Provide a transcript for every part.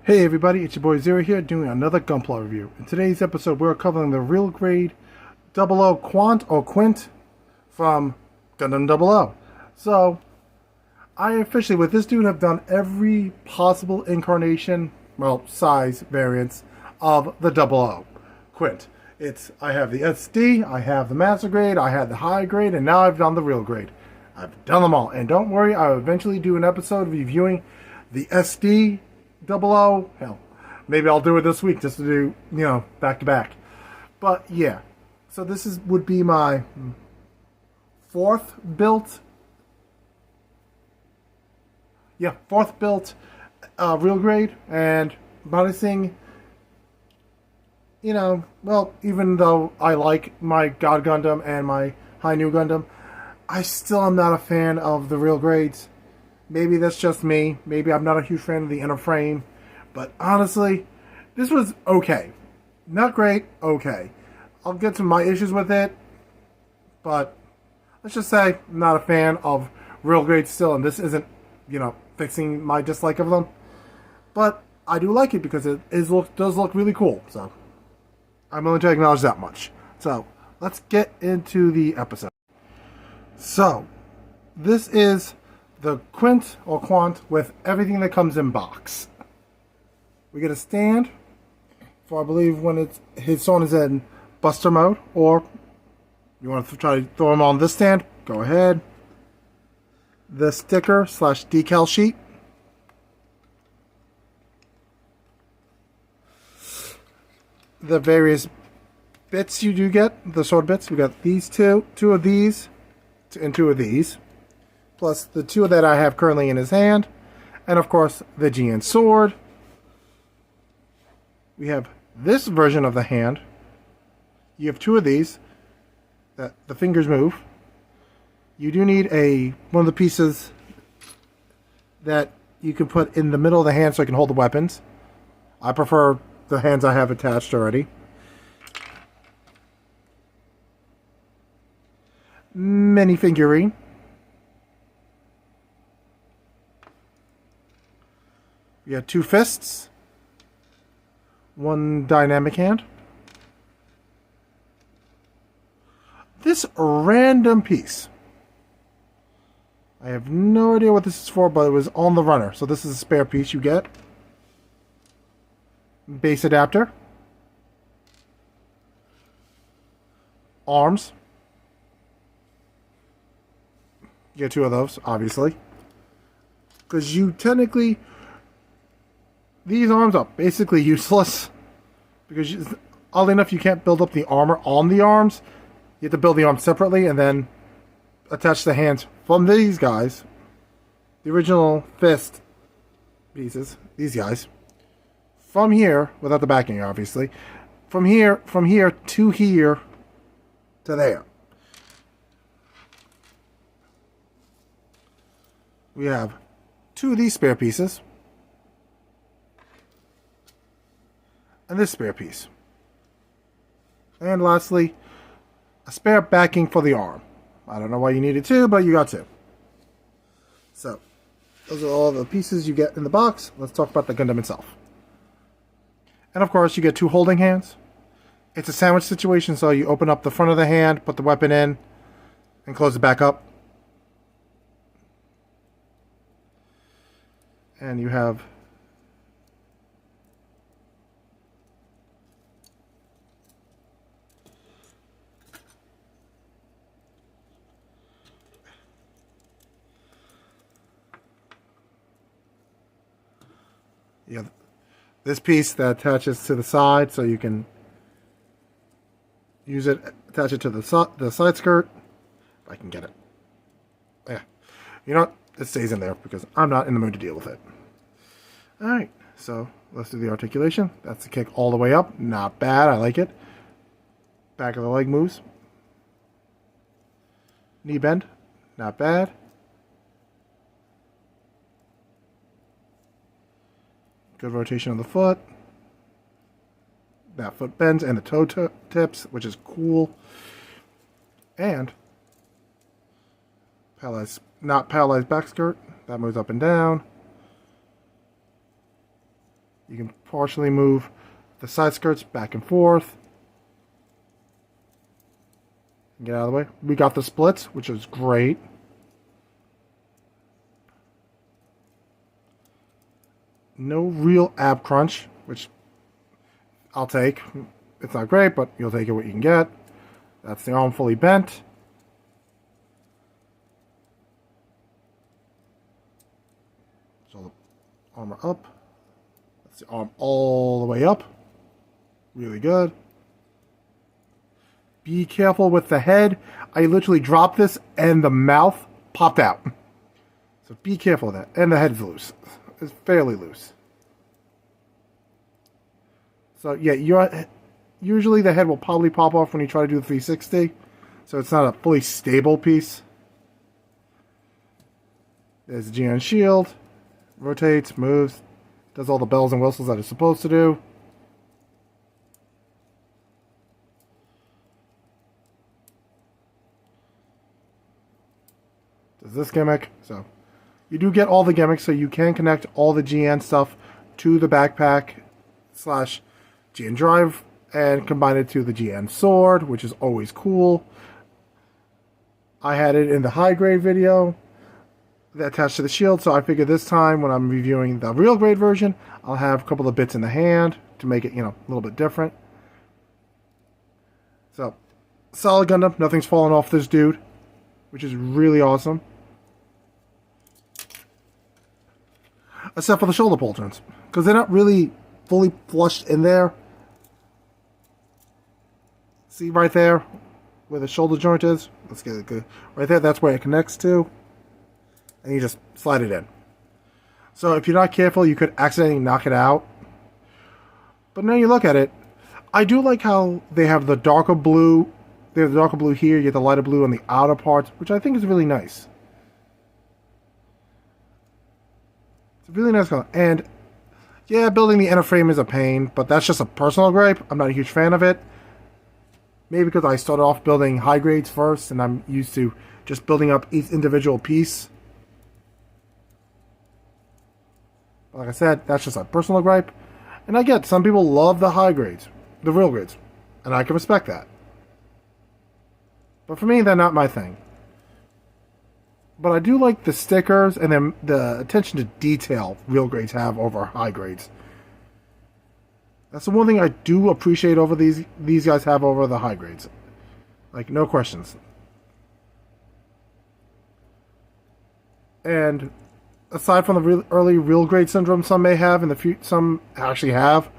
Hey everybody, it's your boy Zero here doing another gunpla review. In today's episode, we're covering the real grade OO Quant or Quint from Gundam 00. So, I officially, with this dude, have done every possible incarnation, well, size variance of the 00 Quint. I have the SD, I have the master grade, I had the high grade, and now I've done the real grade. I've done them all, and don't worry, I'll eventually do an episode reviewing the SD 00. Hell, maybe I'll do it this week just to do, back to back. But yeah, so this would be my fourth built real grade, and bonusing, well, even though I like my God Gundam and my High New Gundam, I still am not a fan of the real grades. Maybe that's just me. Maybe I'm not a huge fan of the inner frame. But honestly, this was okay. Not great, okay. I'll get to my issues with it. But let's just say I'm not a fan of real grades still. And this isn't, fixing my dislike of them. But I do like it because it does look really cool. So I'm willing to acknowledge that much. So let's get into the episode. So this is the Quint or Quant with everything that comes in box. We get a stand for, I believe, when his son is in Buster mode, or you want to try to throw him on this stand, go ahead. The sticker / decal sheet. The various bits you do get, the sword bits. We got these two of these, and two of these. Plus the two that I have currently in his hand. And of course, the GN sword. We have this version of the hand. You have two of these that the fingers move. You do need one of the pieces that you can put in the middle of the hand so I can hold the weapons. I prefer the hands I have attached already. Mini figurine. We got two fists, one dynamic hand. This random piece, I have no idea what this is for, but it was on the runner. So this is a spare piece you get. Base adapter. Arms. You get two of those, obviously. Because you technically... These arms are basically useless. Because, oddly enough, you can't build up the armor on the arms. You have to build the arms separately and then attach the hands from these guys. The original fist pieces. These guys. From here, without the backing, obviously. From here to here to there. We have two of these spare pieces. And this spare piece. And lastly, a spare backing for the arm. I don't know why you needed two, but you got two. So, those are all the pieces you get in the box. Let's talk about the Gundam itself. And of course, you get two holding hands. It's a sandwich situation, so you open up the front of the hand, put the weapon in, and close it back up. And you have this piece that attaches to the side, so you can use it, attach it to the side skirt. If I can get it. Yeah. You know what? It stays in there because I'm not in the mood to deal with it. Alright, so let's do the articulation. That's the kick all the way up. Not bad, I like it. Back of the leg moves. Knee bend. Not bad. Good rotation of the foot. That foot bends and the toe tips, which is cool. And not paralyzed back skirt. That moves up and down. You can partially move the side skirts back and forth. Get out of the way. We got the splits, which is great. No real ab crunch, which I'll take. It's not great, but you'll take it what you can get. That's the arm fully bent. So the armor up. That's the arm all the way up. Really good. Be careful with the head. I literally dropped this and the mouth popped out. So be careful of that. And the head's loose. It's fairly loose. So yeah, usually the head will probably pop off when you try to do the 360. So it's not a fully stable piece. There's the GN shield. Rotates, moves, does all the bells and whistles that it's supposed to do. Does this gimmick. So you do get all the gimmicks, so you can connect all the GN stuff to the backpack slash GN drive and combine it to the GN sword, which is always cool. I had it in the high grade video attached to the shield, so I figured this time when I'm reviewing the real grade version, I'll have a couple of bits in the hand to make it, a little bit different. So, solid Gundam, nothing's falling off this dude, which is really awesome. Except for the shoulder pauldrons, because they're not really fully flushed in there. See right there where the shoulder joint is? Let's get it good. Right there, that's where it connects to. And you just slide it in. So if you're not careful, you could accidentally knock it out. But now you look at it, I do like how they have the darker blue. They have the darker blue here, you get the lighter blue on the outer parts, which I think is really nice. It's a really nice color. And yeah, building the inner frame is a pain, but that's just a personal gripe. I'm not a huge fan of it. Maybe because I started off building high grades first, and I'm used to just building up each individual piece. But like I said, that's just a personal gripe. And I get some people love the high grades, the real grades, and I can respect that. But for me, they're not my thing. But I do like the stickers and then the attention to detail real grades have over high grades. That's the one thing I do appreciate over these guys have over the high grades. Like, no questions. And aside from the early real grade syndrome some may have, and some actually have,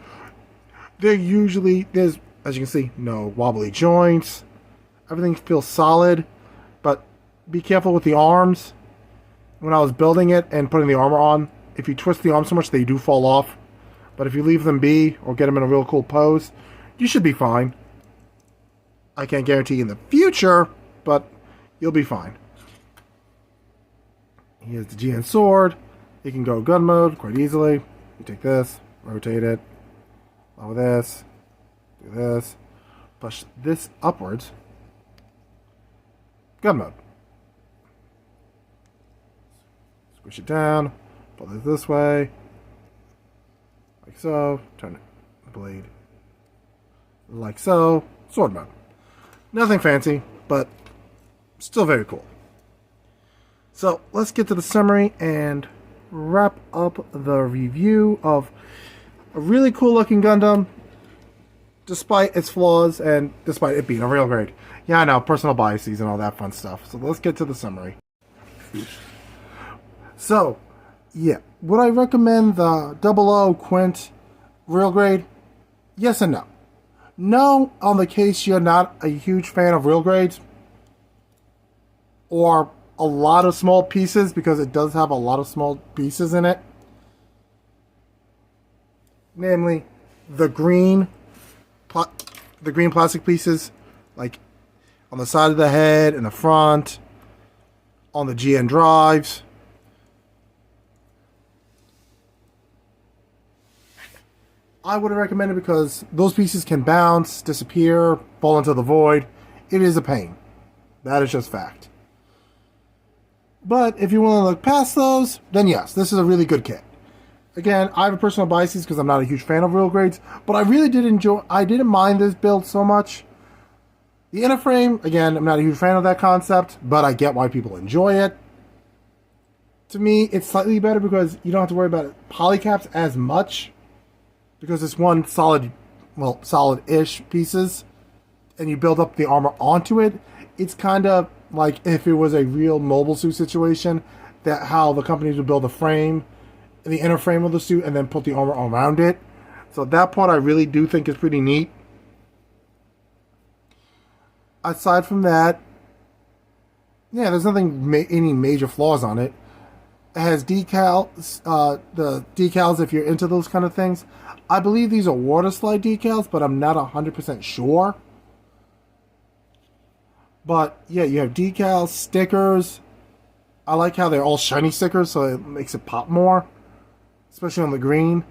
there's, as you can see, no wobbly joints. Everything feels solid, but be careful with the arms. When I was building it and putting the armor on, if you twist the arms so much, they do fall off. But if you leave them be, or get them in a real cool pose, you should be fine. I can't guarantee in the future, but you'll be fine. Here's the GN sword. You can go gun mode quite easily. You take this, rotate it, lower this, do this, push this upwards. Gun mode. Squish it down, pull it this way, like so, turn the blade like so, sword mode. Nothing fancy, but still very cool. So let's get to the summary and wrap up the review of a really cool looking Gundam, despite its flaws and despite it being a real grade. Yeah, I know, personal biases and all that fun stuff. So let's get to the summary. So, yeah, would I recommend the OO Qan real grade? Yes and no. No, on the case you're not a huge fan of real grades, or a lot of small pieces, because it does have a lot of small pieces in it. Namely, the green plastic pieces, like on the side of the head, in the front, on the GN drives. I would recommend it because those pieces can bounce, disappear, fall into the void. It is a pain. That is just fact. But if you want to look past those, then yes, this is a really good kit. Again, I have a personal biases because I'm not a huge fan of real grades, but I really did enjoy. I didn't mind this build so much. The inner frame, again, I'm not a huge fan of that concept, but I get why people enjoy it. To me, it's slightly better because you don't have to worry about polycaps as much because it's one solid, well, solid-ish pieces, and you build up the armor onto it. It's kind of like if it was a real mobile suit situation, that how the companies would build a frame, the inner frame of the suit, and then put the armor around it. So that part I really do think is pretty neat. Aside from that, yeah, there's nothing any major flaws on it. It has decals, the decals if you're into those kind of things. I believe these are water slide decals, but I'm not 100% sure. But yeah, you have decals, stickers. I like how they're all shiny stickers, so it makes it pop more, especially on the green.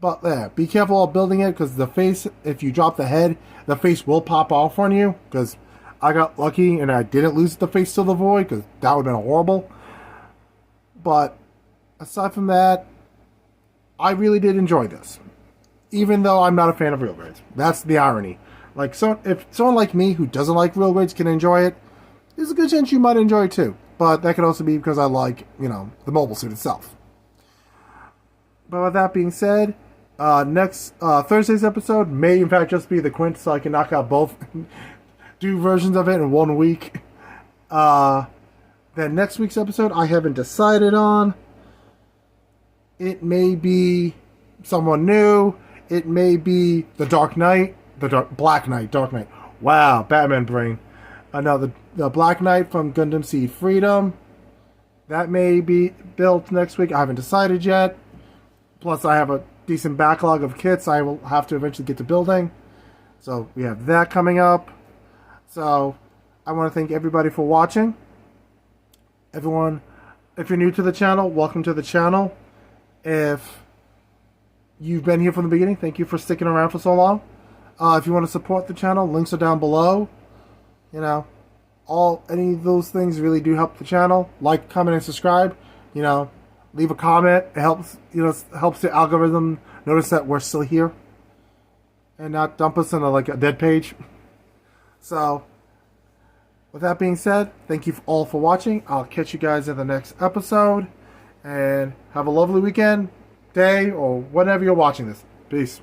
But yeah, be careful while building it because the face, if you drop the head, the face will pop off on you. Because I got lucky and I didn't lose the face to the void because that would have been horrible. But aside from that, I really did enjoy this. Even though I'm not a fan of real grades. That's the irony. Like, so if someone like me who doesn't like real grades can enjoy it, there's a good chance you might enjoy it too. But that could also be because I like, the mobile suit itself. But with that being said, next Thursday's episode may in fact just be the Quint, so I can knock out both, do versions of it in 1 week. Then next week's episode I haven't decided on. It may be someone new. It may be the Dark Knight, Black Knight, Dark Knight. Wow, Batman brain. The Black Knight from Gundam Seed Freedom. That may be built next week. I haven't decided yet. Plus, I have a decent backlog of kits I will have to eventually get to building. So, we have that coming up. So, I want to thank everybody for watching. Everyone, if you're new to the channel, welcome to the channel. If you've been here from the beginning, thank you for sticking around for so long. If you want to support the channel, links are down below. Any of those things really do help the channel. Like, comment, and subscribe. Leave a comment. It helps, helps the algorithm notice that we're still here and not dump us in a dead page. So, with that being said, thank you all for watching. I'll catch you guys in the next episode, and have a lovely weekend, day, or whenever you're watching this. Peace.